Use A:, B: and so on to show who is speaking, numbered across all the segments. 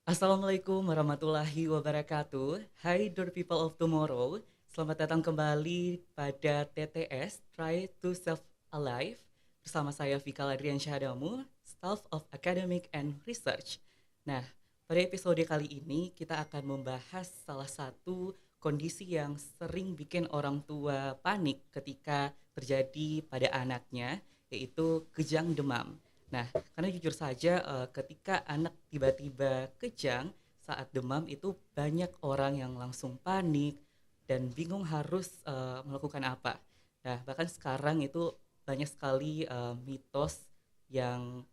A: Assalamualaikum warahmatullahi wabarakatuh. Hai dear people of tomorrow. Selamat datang kembali pada TTS Try to Self Alive bersama saya Vika Ladrian Syahadamu, Staff of Academic and Research. Nah, pada episode kali ini kita akan membahas salah satu kondisi yang sering bikin orang tua panik ketika terjadi pada anaknya, yaitu kejang demam. Nah, karena jujur saja ketika anak tiba-tiba kejang saat demam itu banyak orang yang langsung panik dan bingung harus melakukan apa. Nah, bahkan sekarang itu banyak sekali mitos yang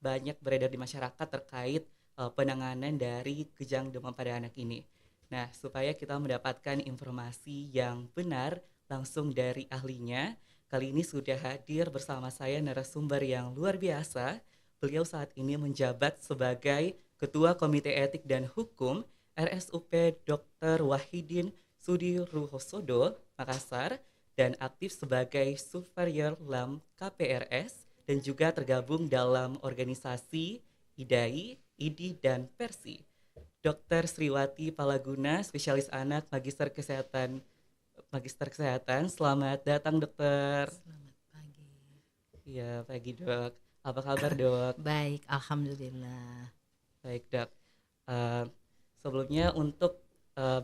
A: banyak beredar di masyarakat terkait penanganan dari kejang demam pada anak ini. Nah, supaya kita mendapatkan informasi yang benar langsung dari ahlinya, kali ini sudah hadir bersama saya narasumber yang luar biasa. Beliau saat ini menjabat sebagai Ketua Komite Etik dan Hukum RSUP Dr. Wahidin Sudiruhosodo, Makassar, dan aktif sebagai Superior LAM KPRS dan juga tergabung dalam organisasi IDAI, IDI, dan Persi. Dr. Sriwati Palaguna, spesialis anak, Magister Kesehatan. Selamat datang, dokter.
B: Selamat pagi.
A: Iya, pagi, dok. Apa kabar, dok?
B: Baik, alhamdulillah.
A: Baik, dok. Eh, Sebelumnya untuk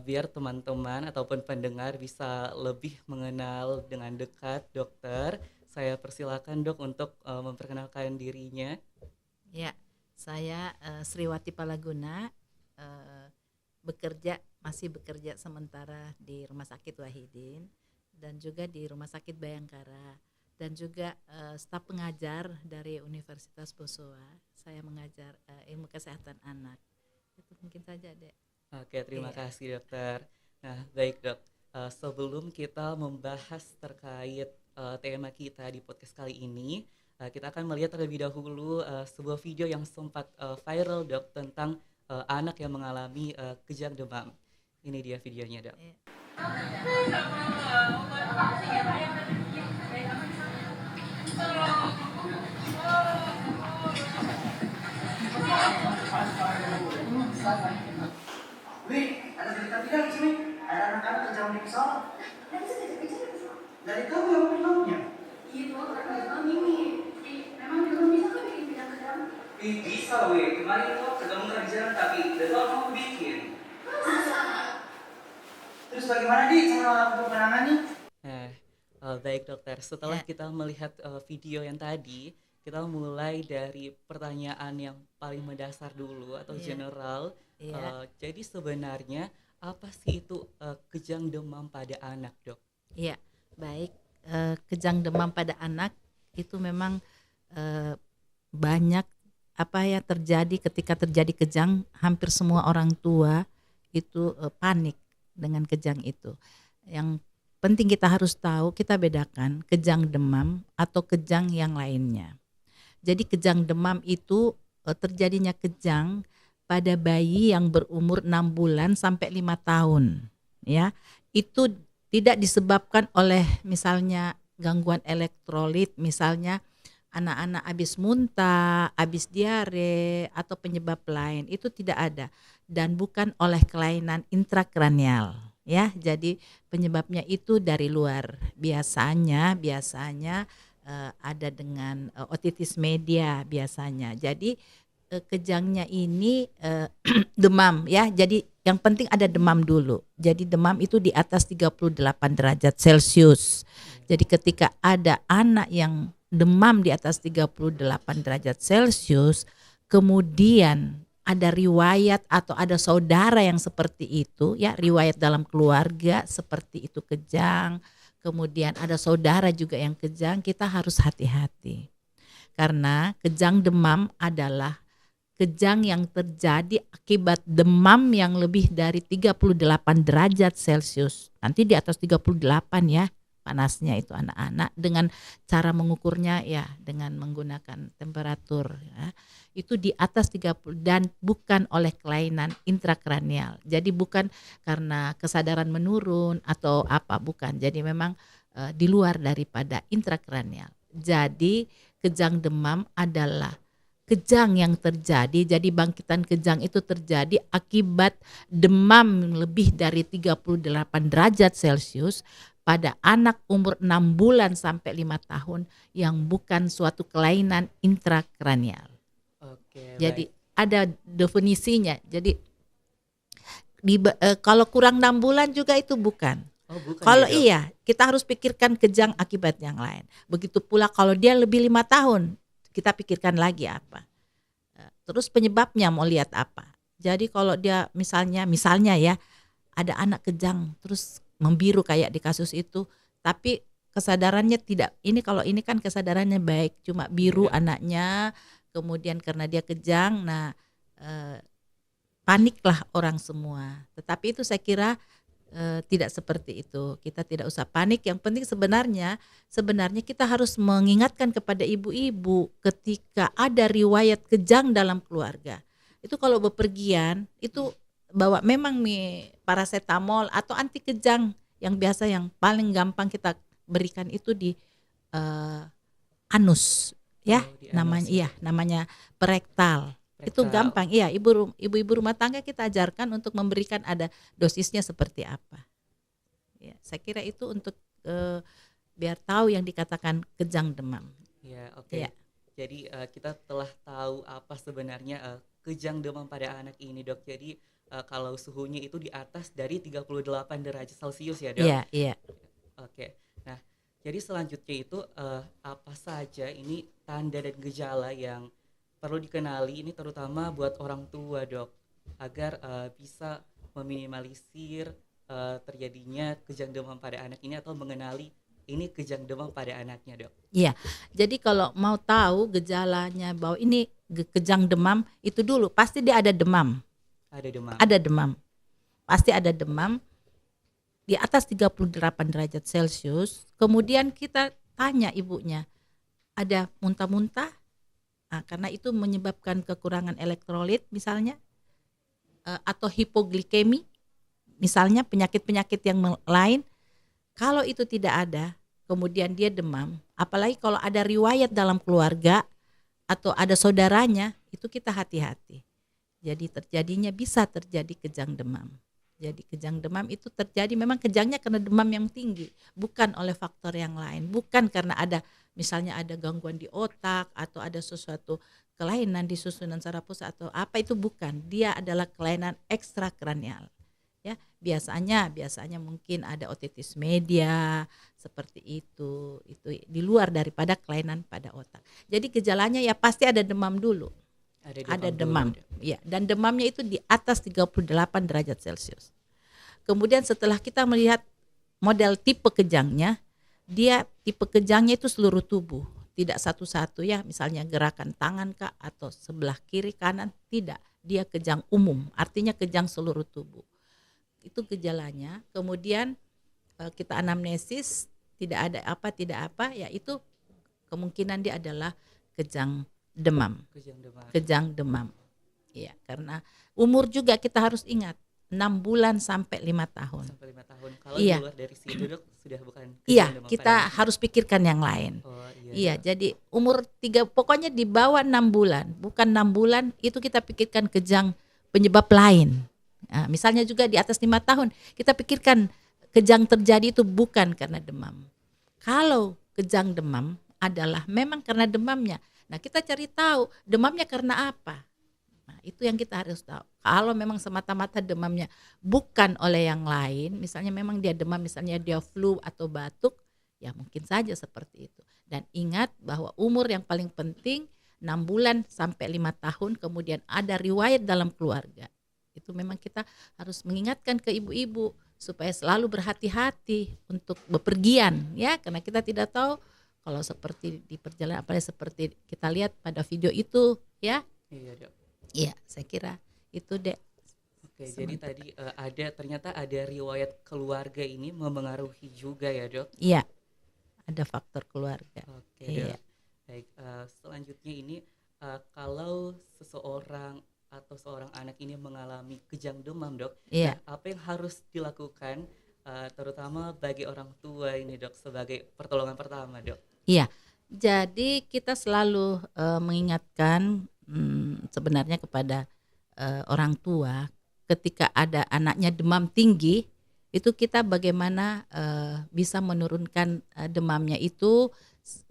A: biar teman-teman ataupun pendengar bisa lebih mengenal dengan dekat dokter, saya persilakan, dok, untuk memperkenalkan dirinya.
B: Ya, saya Sriwati Palaguna, eh, masih bekerja sementara di Rumah Sakit Wahidin dan juga di Rumah Sakit Bayangkara dan juga staf pengajar dari Universitas Bosowa. Saya mengajar ilmu kesehatan anak. Itu mungkin saja, Dek.
A: Oke, terima
B: Iya.
A: kasih, dokter. Nah, baik, dok. Sebelum kita membahas terkait tema kita di podcast kali ini, kita akan melihat terlebih dahulu sebuah video yang sempat viral, dok, tentang anak yang mengalami kejang demam. Ini dia videonya, dok.
B: Iya.
C: Wih, ada berita tidak di sini? Ada anak-anak kejam di pesawat. Dari kamu yang filmnya?
D: Itu karena ini memang juga bisa kan bikin pindah ke dalam.
C: Ih, bisa weh. Kemarin itu ketemu kerjaan tapi besok kamu bikin. Terus bagaimana di cara untuk menangani?
A: Nah, baik, dokter. Setelah
B: Ya,
A: kita melihat video yang tadi, kita mulai dari pertanyaan yang paling mendasar dulu atau
B: iya,
A: general.
B: iya,
A: Jadi sebenarnya apa sih itu kejang demam pada anak, dok?
B: iya. Baik, kejang demam pada anak itu memang eh, banyak apa ya terjadi ketika terjadi kejang, hampir semua orang tua itu panik dengan kejang itu. Yang penting kita harus tahu, kita bedakan kejang demam atau kejang yang lainnya. Jadi kejang demam itu terjadinya kejang pada bayi yang berumur 6 bulan sampai 5 tahun, ya. Itu tidak disebabkan oleh misalnya gangguan elektrolit, misalnya anak-anak habis muntah, habis diare atau penyebab lain, itu tidak ada, dan bukan oleh kelainan intrakranial, ya. Jadi penyebabnya itu dari luar. Biasanya ada dengan otitis media biasanya. Jadi kejangnya ini demam, ya. Jadi yang penting ada demam dulu. Jadi demam itu di atas 38 derajat Celcius. Jadi ketika ada anak yang demam di atas 38 derajat Celcius, kemudian ada riwayat atau ada saudara yang seperti itu, ya, riwayat dalam keluarga seperti itu kejang, kemudian ada saudara juga yang kejang, kita harus hati-hati. Karena kejang demam adalah kejang yang terjadi akibat demam yang lebih dari 38 derajat Celcius. Nanti di atas 38, ya, panasnya itu anak-anak, dengan cara mengukurnya ya dengan menggunakan temperatur, ya. Itu di atas 30 dan bukan oleh kelainan intrakranial. Jadi bukan karena kesadaran menurun atau apa, bukan. Jadi memang di luar daripada intrakranial. Jadi kejang demam adalah kejang yang terjadi. Jadi bangkitan kejang itu terjadi akibat demam lebih dari 38 derajat Celcius pada anak umur 6 bulan sampai 5 tahun yang bukan suatu kelainan intrakranial.
A: Oke,
B: Jadi
A: baik.
B: ada definisinya. Jadi kalau kurang 6 bulan juga itu bukan.
A: Oh, bukan
B: Kalau
A: ya, Dok?
B: iya, kita harus pikirkan kejang akibat yang lain. Begitu pula kalau dia lebih 5 tahun, kita pikirkan lagi apa. Terus penyebabnya mau lihat apa. Jadi kalau dia misalnya ya, ada anak kejang terus membiru kayak di kasus itu, tapi kesadarannya tidak. Kalau ini kan kesadarannya baik, cuma biru
A: Iya.
B: anaknya, kemudian karena dia kejang, nah paniklah orang semua. Tetapi itu saya kira tidak seperti itu. Kita tidak usah panik. Yang penting sebenarnya kita harus mengingatkan kepada ibu-ibu ketika ada riwayat kejang dalam keluarga. Itu kalau bepergian itu bawa memang paracetamol atau anti kejang yang biasa yang paling gampang kita berikan itu di anus ya,
A: Oh, di
B: namanya
A: anus ya.
B: namanya perektal. Itu
A: Rektal.
B: gampang. Iya, ibu-ibu rumah tangga kita ajarkan untuk memberikan ada dosisnya seperti apa. Ya, saya kira itu untuk biar tahu yang dikatakan kejang demam.
A: Ya, oke.
B: Ya.
A: Jadi kita telah tahu apa sebenarnya kejang demam pada anak ini, Dok. Jadi kalau suhunya itu di atas dari 38 derajat Celcius ya, Dok.
B: Iya, iya.
A: Oke. Nah, jadi selanjutnya itu apa saja ini tanda dan gejala yang perlu dikenali ini terutama buat orang tua, Dok, agar bisa meminimalisir terjadinya kejang demam pada anak ini atau mengenali ini kejang demam pada anaknya, Dok.
B: Iya. Jadi kalau mau tahu gejalanya bahwa ini kejang demam, itu dulu pasti dia ada demam.
A: Ada demam.
B: Ada demam. Pasti ada demam di atas 38 derajat Celcius. Kemudian kita tanya ibunya, ada muntah-muntah? Nah, karena itu menyebabkan kekurangan elektrolit misalnya, atau hipoglikemi, misalnya penyakit-penyakit yang lain. Kalau itu tidak ada, kemudian dia demam, apalagi kalau ada riwayat dalam keluarga atau ada saudaranya, itu kita hati-hati. Jadi bisa terjadi kejang demam. Jadi kejang demam itu terjadi memang kejangnya karena demam yang tinggi, bukan oleh faktor yang lain, bukan karena misalnya ada gangguan di otak atau ada sesuatu kelainan di susunan saraf pusat atau apa, itu bukan. Dia adalah kelainan ekstrakranial. Ya, biasanya mungkin ada otitis media seperti itu di luar daripada kelainan pada otak. Jadi gejalanya ya pasti ada demam dulu. Ada demam. Ya, dan demamnya itu di atas 38 derajat Celcius. Kemudian setelah kita melihat model tipe kejangnya, dia tipe kejangnya itu seluruh tubuh, tidak satu-satu ya, misalnya gerakan tangan kah atau sebelah kiri kanan, tidak. Dia kejang umum, artinya kejang seluruh tubuh. Itu gejalanya. Kemudian kita anamnesis, tidak apa, ya itu kemungkinan dia adalah kejang demam. Kejang demam. Ya, karena umur juga kita harus ingat 6 bulan sampai 5 tahun.
A: Sampai 5 tahun. Kalau
B: Iya.
A: di luar dari situ, Dok, sudah bukan
B: Iya,
A: kejang demam
B: kita
A: pada
B: harus pikirkan yang lain.
A: Oh,
B: Iya, jadi umur 3 pokoknya di bawah 6 bulan, bukan 6 bulan itu kita pikirkan kejang penyebab lain. Nah, misalnya juga di atas 5 tahun, kita pikirkan kejang terjadi itu bukan karena demam. Kalau kejang demam adalah memang karena demamnya. Nah, kita cari tahu demamnya karena apa. Nah, itu yang kita harus tahu. Kalau memang semata-mata demamnya bukan oleh yang lain, misalnya memang dia demam, misalnya dia flu atau batuk, ya mungkin saja seperti itu. Dan ingat bahwa umur yang paling penting 6 bulan sampai 5 tahun, kemudian ada riwayat dalam keluarga. Itu memang kita harus mengingatkan ke ibu-ibu supaya selalu berhati-hati untuk bepergian ya, karena kita tidak tahu kalau seperti di perjalanan apalagi seperti kita lihat pada video itu ya.
A: Iya, Dok.
B: Iya, saya kira itu deh.
A: Oke, jadi tadi ternyata ada riwayat keluarga ini memengaruhi juga ya, Dok?
B: Iya, ada faktor keluarga.
A: Oke,
B: Iya.
A: Dok. Baik, selanjutnya ini kalau seseorang atau seorang anak ini mengalami kejang demam, Dok,
B: Iya.
A: nah, apa yang harus dilakukan terutama bagi orang tua ini, Dok, sebagai pertolongan pertama, Dok?
B: Iya. Jadi kita selalu mengingatkan sebenarnya kepada orang tua ketika ada anaknya demam tinggi, itu kita bagaimana bisa menurunkan demamnya itu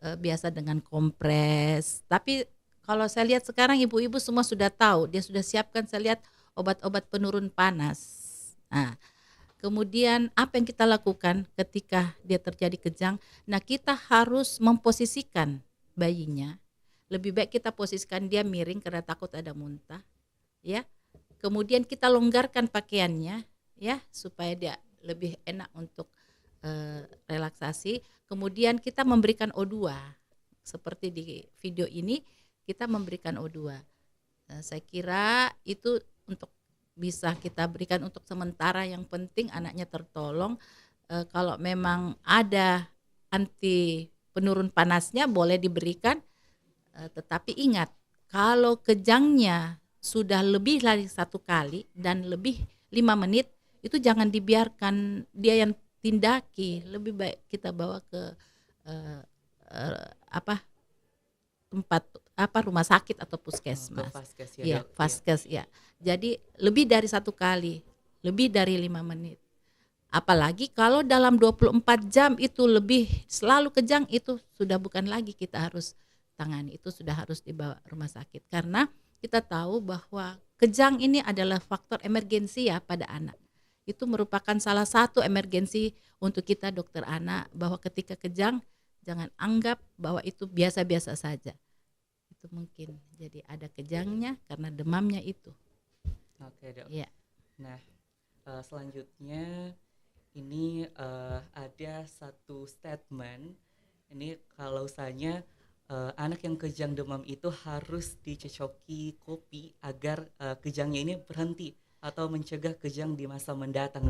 B: biasa dengan kompres. Tapi kalau saya lihat sekarang ibu-ibu semua sudah tahu, dia sudah siapkan, saya lihat obat-obat penurun panas. Nah, kemudian apa yang kita lakukan ketika dia terjadi kejang? Nah, kita harus memposisikan bayinya. Lebih baik kita posisikan dia miring karena takut ada muntah, ya. Kemudian kita longgarkan pakaiannya, ya, supaya dia lebih enak untuk relaksasi. Kemudian kita memberikan O2. Seperti di video ini kita memberikan O2. Saya kira itu untuk bisa kita berikan untuk sementara, yang penting anaknya tertolong. Kalau memang ada anti penurun panasnya boleh diberikan, tetapi ingat kalau kejangnya sudah lebih dari 1 kali dan lebih 5 menit, itu jangan dibiarkan dia yang tindaki, lebih baik kita bawa ke tempat rumah sakit atau puskesmas.
A: Vaskes ya,
B: Ya,
A: Dok.
B: vaskes ya. Jadi lebih dari 1 kali, lebih dari 5 menit. Apalagi kalau dalam 24 jam itu lebih selalu kejang, itu sudah bukan lagi kita harus tangani, itu sudah harus dibawa rumah sakit. Karena kita tahu bahwa kejang ini adalah faktor emergensi ya pada anak. Itu merupakan salah satu emergensi untuk kita dokter anak, bahwa ketika kejang jangan anggap bahwa itu biasa-biasa saja. Itu mungkin jadi ada kejangnya karena demamnya itu.
A: Oke, Dok.
B: Ya.
A: Nah, selanjutnya ini ada satu statement. Ini kalau usahanya anak yang kejang demam itu harus dicocoki kopi agar kejangnya ini berhenti atau mencegah kejang di masa mendatang,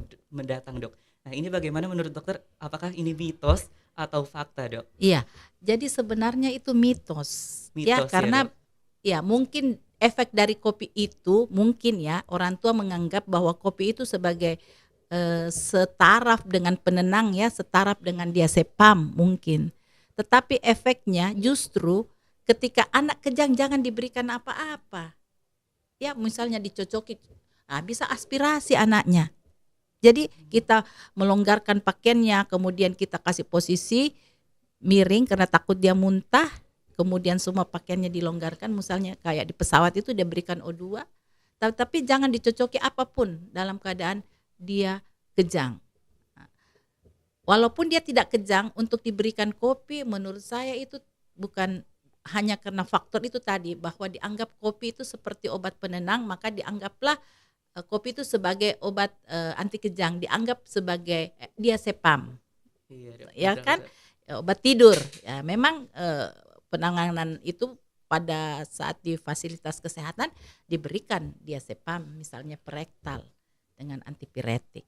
A: Dok. Nah, ini bagaimana menurut dokter? Apakah ini mitos atau fakta, Dok?
B: Iya. Jadi sebenarnya itu mitos. Ya,
A: Mitos ya,
B: karena
A: Dok.
B: ya mungkin efek dari kopi itu mungkin ya orang tua menganggap bahwa kopi itu sebagai setaraf dengan penenang ya, setaraf dengan diazepam mungkin. Tetapi efeknya justru ketika anak kejang jangan diberikan apa-apa. Ya, misalnya dicocoki, bisa aspirasi anaknya. Jadi kita melonggarkan pakaiannya, kemudian kita kasih posisi miring karena takut dia muntah, kemudian semua pakaiannya dilonggarkan, misalnya kayak di pesawat itu dia berikan O2, tapi jangan dicocoki apapun dalam keadaan dia kejang. Walaupun dia tidak kejang, untuk diberikan kopi menurut saya itu bukan hanya karena faktor itu tadi, bahwa dianggap kopi itu seperti obat penenang, maka dianggaplah kopi itu sebagai obat anti kejang, dianggap sebagai diazepam.
A: Iya, Dok.
B: Ya
A: Betul,
B: kan,
A: betul.
B: obat tidur. Ya, memang penanganan itu pada saat di fasilitas kesehatan diberikan diazepam, misalnya Perektal dengan antipiretik.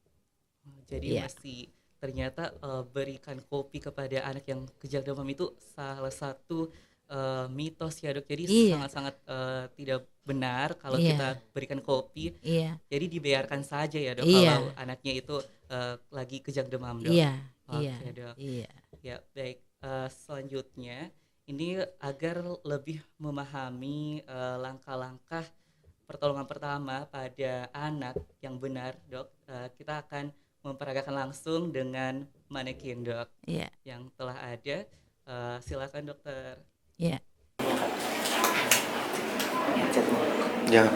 A: Jadi
B: Iya.
A: masih ternyata berikan kopi kepada anak yang kejang demam itu salah satu mitos ya, Dok. Jadi
B: Iya.
A: sangat-sangat tidak benar kalau
B: Iya.
A: kita berikan kopi.
B: Iya.
A: Jadi dibiarkan saja ya, Dok,
B: Iya.
A: kalau anaknya itu lagi kejang demam, Dok.
B: Iya.
A: Oke,
B: Iya.
A: Dok.
B: Iya.
A: Ya, baik. Selanjutnya ini agar lebih memahami langkah-langkah pertolongan pertama pada anak yang benar, Dok, kita akan memperagakan langsung dengan manekin, Dok,
B: Iya.
A: yang telah ada. Silakan, dokter.
B: Iya.
E: Jangan.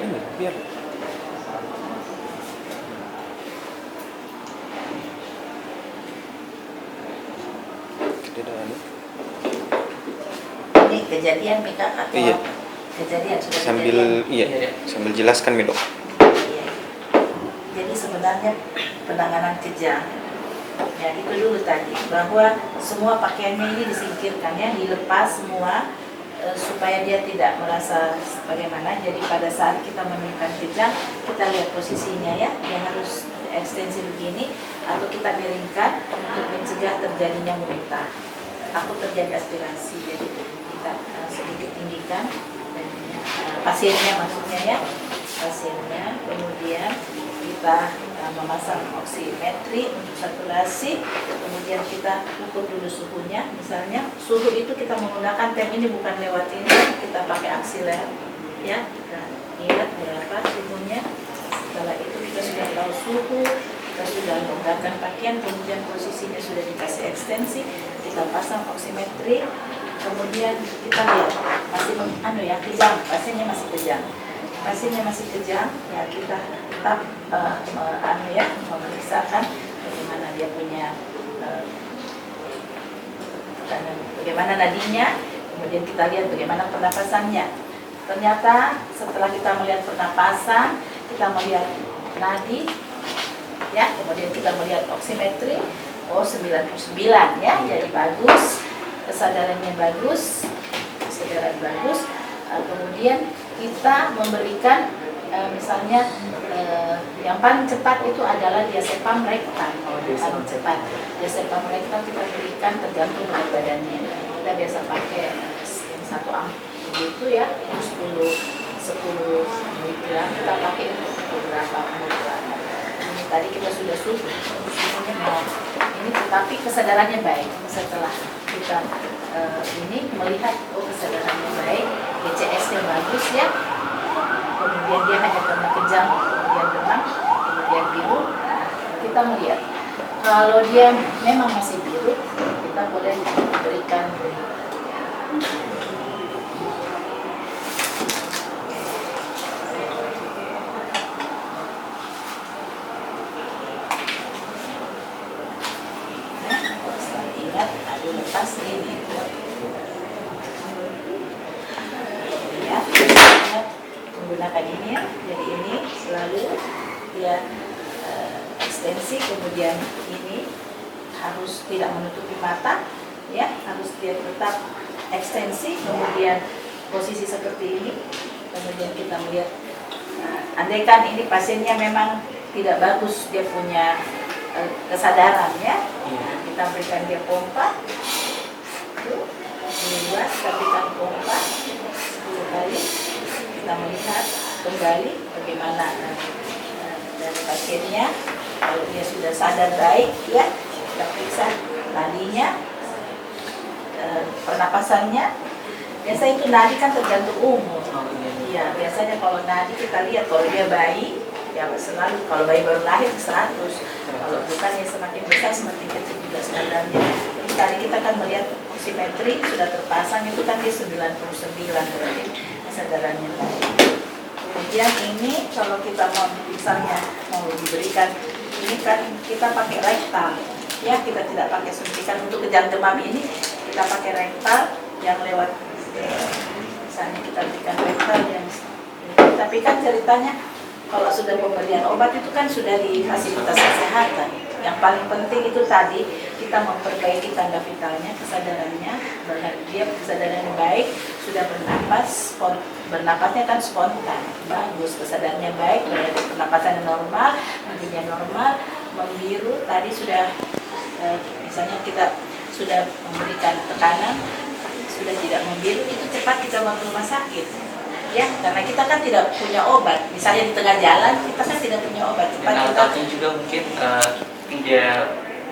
E: Ini biar. Tidak ada.
B: Ini kejadian Mika atau
E: Iya.
B: kejadian sudah
E: Sambil
B: kejadian?
E: sambil jelaskan Mi, Dok.
B: Iya. Jadi sebenarnya penanganan kejang ya itu dulu tadi, bahwa semua pakaiannya ini disingkirkan ya, dilepas semua supaya dia tidak merasa bagaimana. Jadi pada saat kita menemukan kejang, kita lihat posisinya ya, dia harus ekstensi begini atau kita miringkan untuk mencegah terjadinya muntah. Takut terjadi aspirasi, jadi kita sedikit tinggikan pasiennya maksudnya ya, pasiennya. Kemudian kita memasang oximetri untuk saturasi, kemudian kita ukur dulu suhunya. Misalnya suhu itu kita menggunakan tem ini, bukan lewat ini, kita pakai aksiler ya, kita lihat berapa suhunya. Setelah itu kita sudah tahu suhu, kita sudah longgarkan pakaian, kemudian posisinya sudah dikasih ekstensi, kita pasang oximetri, kemudian kita lihat masih kejang, pasiennya masih kejang. Pasiennya masih kejang, ya kita tetap memeriksakan bagaimana dia punya bagaimana nadinya, kemudian kita lihat bagaimana pernapasannya. Ternyata setelah kita melihat pernapasan, kita melihat nadi, ya, kemudian kita melihat oximetri, 99 ya, jadi bagus, kesadarannya bagus, kesadaran bagus. Kemudian kita memberikan misalnya yang paling cepat itu adalah diazepam rektal, paling cepat. Diazepam rektal kita berikan tergantung berat badannya. Kita biasa pakai yang 1 ampul itu ya, 10 miligram, kita pakai untuk beberapa miligram. Ini tadi kita sudah suhunya mau ini, tetapi kesadarannya baik. Setelah kita ini melihat kesadarannya baik, BCS-nya bagus ya, kemudian dia hanya karena kejang, kemudian demam, kemudian biru. Kita melihat kalau dia memang masih biru, kita boleh berikan ingat, lepas ini ya, menggunakan ini ya. Jadi ini selalu dia ekstensi, kemudian ini harus tidak menutupi mata ya, harus dia tetap ekstensi, kemudian posisi seperti ini. Kemudian kita melihat andaikan ini pasiennya memang tidak bagus, dia punya kesadaran ya, kita berikan dia pompa tuh, luas, berikan pompa 10 kali. Kita melihat kembali bagaimana dari pasiennya. Kalau dia sudah sadar baik ya, kita periksa nadinya, pernapasannya. Biasa itu nadi kan tergantung umur. Iya, biasanya kalau nadi kita lihat kalau dia bayi ya selalu, kalau bayi baru lahir 100, kalau bukan ya semakin besar semakin kecil juga standarnya. Jadi tadi kita kan melihat oximetri sudah terpasang itu kan dia 99, berarti kesadarannya baik. Kemudian ini kalau kita mau misalnya mau diberikan, ini kan kita pakai rektal ya, kita tidak pakai suntikan. Untuk kejang demam ini kita pakai rektal yang lewat misalnya kita berikan rektal yang ini. Tapi kan ceritanya kalau sudah pemberian obat itu kan sudah di fasilitas kesehatan. Yang paling penting itu tadi kita memperbaiki tanda vitalnya, kesadarannya, dia kesadarannya baik, sudah bernapas, bernapasnya kan spontan, bagus, kesadarannya baik, berarti pernapasannya normal, nadinya normal, membiru, tadi sudah misalnya kita sudah memberikan tekanan, sudah tidak membiru, itu cepat kita bawa ke rumah sakit. Ya, karena kita kan tidak punya obat. Misalnya di tengah jalan, kita kan tidak punya obat. Cepat
A: Dan
B: kita
A: alatnya juga mungkin tidak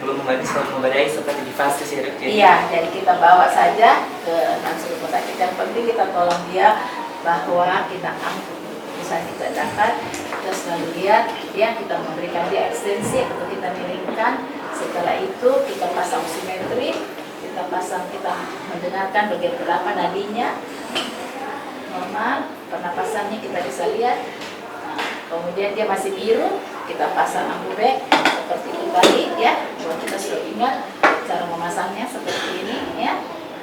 A: belum memadai seperti di fase ya.
B: Iya, jadi kita bawa saja ke langsung rumah sakit. Yang penting kita tolong dia bahwa kita angkut. Misalnya kita dapat, kita selalu lihat, ya kita memberikan dia ekstensi atau kita miringkan. Setelah itu kita pasang oximetri, kita mendengarkan berapa nadinya, normal, pernapasannya kita bisa lihat. Kemudian dia masih biru, kita pasang ambubek seperti itu tadi ya. Buat kita selalu ingat cara memasangnya seperti ini ya.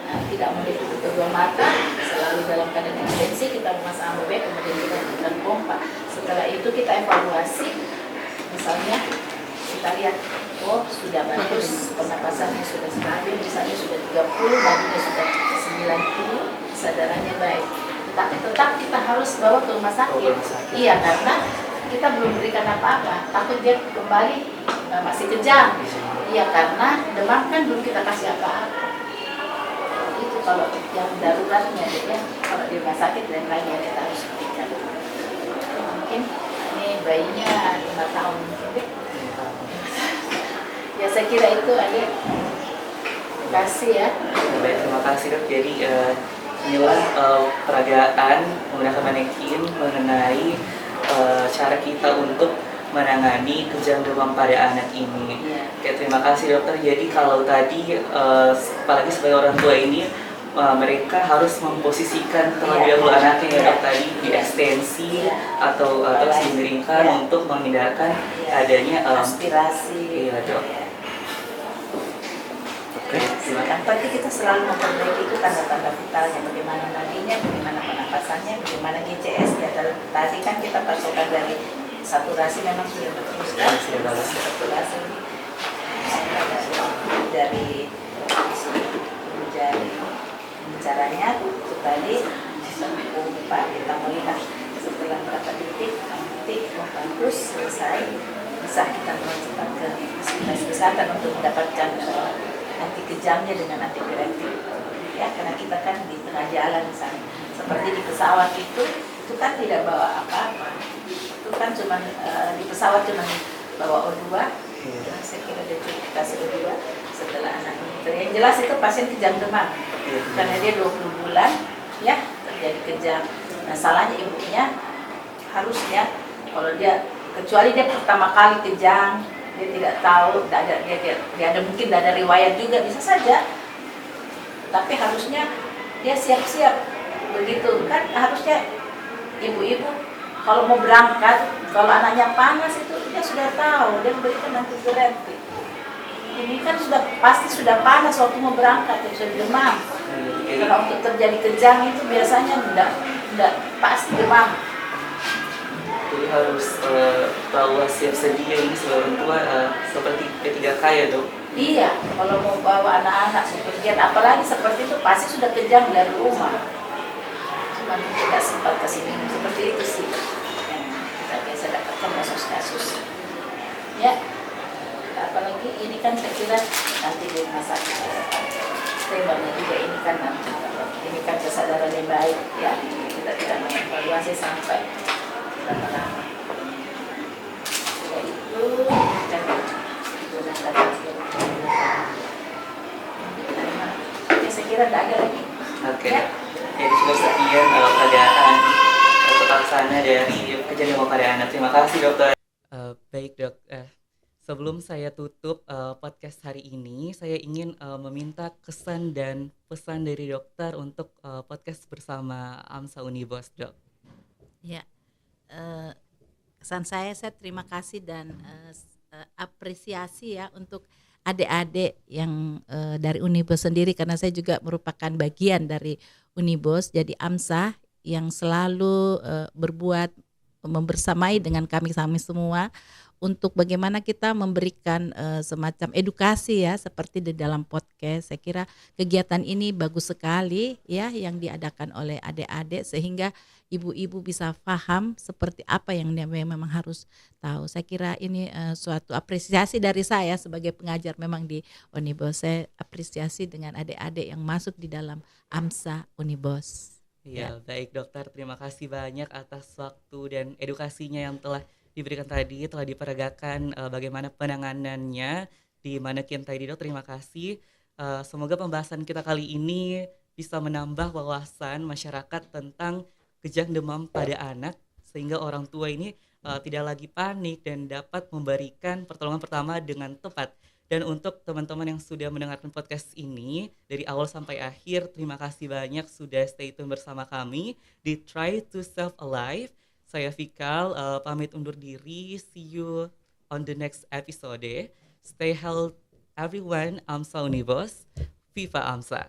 B: Tidak menutup kedua mata, selalu dalam keadaan ekstensi, kita memasang ambubek, kemudian kita berikan pompa. Setelah itu kita evaluasi, misalnya kita lihat, oh sudah bagus, pernapasannya sudah stabil, misalnya sudah 30, nadinya sudah 90, kesadarannya baik. Tapi tetap kita harus bawa ke rumah sakit. Iya, karena kita belum berikan apa-apa, takut dia kembali masih kejang. Iya, karena demam kan belum kita kasih apa-apa. Itu kalau yang daruratnya ya, kalau di rumah sakit dan lain ada harus suntikan. Mungkin ini bayinya 5 tahun mungkin. Ya saya kira itu ada. Terima kasih ya.
A: Baik, terima kasih dok. Jadi inilah peragaan menggunakan manekin mengenai cara kita untuk menangani kejang demam pada anak ini. Oke, terima kasih dokter. Jadi kalau tadi apalagi sebagai orang tua ini mereka harus memposisikan terlebih dahulu anaknya ya dok, tadi diekstensi atau dimiringkan untuk menghindarkan adanya
B: aspirasi.
A: Iya dok. Oke, terima kasih.
B: Yang penting kita selalu memperbaiki itu tanda-tanda vitalnya, bagaimana nadinya, bagaimana penapasannya, bagaimana GCS-nya. Tadi kan kita pasokan dari saturasi memang sudah bagus kan?
A: Sudah bagus.
B: Saturasi dari caranya itu tadi upah kita melihat setelah berapa detik, bagus selesai, bisa kita melanjutkan ke fasilitas kesehatan untuk mendapatkan anti kejangnya dengan antipiretik ya, karena kita kan di tengah jalan misalnya seperti di pesawat itu kan tidak bawa apa-apa, itu kan cuma di pesawat cuma bawa O2, saya kira dia cukup kasih O2 setelah anak itu. Yang jelas itu pasien kejang demam karena dia 20 bulan ya terjadi kejang. Nah salahnya ibunya harusnya kalau dia, kecuali dia pertama kali kejang, dia tidak tahu, dia ada mungkin ada riwayat juga bisa saja, tapi harusnya dia siap-siap begitu kan. Harusnya ibu-ibu kalau mau berangkat, kalau anaknya panas itu dia sudah tahu, dia memberikan antipiretik. Ini kan pasti sudah panas waktu mau berangkat, sudah demam. Kalau untuk terjadi kejang itu biasanya tidak pasti demam.
A: Jadi harus bahwa siap sedia ini sebagai orang tua seperti P3K ya dok?
B: Iya, kalau mau bawa anak-anak seperti apalagi seperti itu pasti sudah kejang dari rumah. Cuma tidak sempat kasih minum seperti itu sih yang kita biasa dapatkan kasus-kasus. Ya, apalagi ini kan saya kira nanti di rumah sakit temanya juga ini kan nanti ini kan kesadaran yang baik ya, kita tidak mengevaluasi sampai lama-lama. Sudah itu kan digunakan ya, saya kira tidak ada lagi.
A: Oke.
B: Ya.
A: Jadi cukup sekian peragaan terlaksana dari kejang demam pada anak. Terima kasih dokter. Baik dok. Sebelum saya tutup podcast hari ini, saya ingin meminta kesan dan pesan dari dokter untuk podcast bersama AMSA Unibos, dok.
B: Ya, kesan saya terima kasih dan apresiasi ya untuk adik-adik yang dari Unibos sendiri, karena saya juga merupakan bagian dari Unibos, jadi AMSA yang selalu berbuat membersamai dengan kami semua untuk bagaimana kita memberikan semacam edukasi ya, seperti di dalam podcast. Saya kira kegiatan ini bagus sekali ya yang diadakan oleh adik-adik, sehingga ibu-ibu bisa paham seperti apa yang dia memang harus tahu. Saya kira ini suatu apresiasi dari saya sebagai pengajar memang di Unibos. Saya apresiasi dengan adik-adik yang masuk di dalam AMSA Unibos.
A: Iya, baik dokter, terima kasih banyak atas waktu dan edukasinya yang telah diberikan tadi, telah diperagakan bagaimana penanganannya di manekin tadi dok. Terima kasih. Semoga pembahasan kita kali ini bisa menambah wawasan masyarakat tentang kejang demam pada anak, sehingga orang tua ini tidak lagi panik dan dapat memberikan pertolongan pertama dengan tepat. Dan untuk teman-teman yang sudah mendengarkan podcast ini dari awal sampai akhir, terima kasih banyak sudah stay tune bersama kami di Try to Self Alive. Saya Vikal, pamit undur diri. See you on the next episode. Stay healthy everyone. AMSA Unibos. Viva AMSA.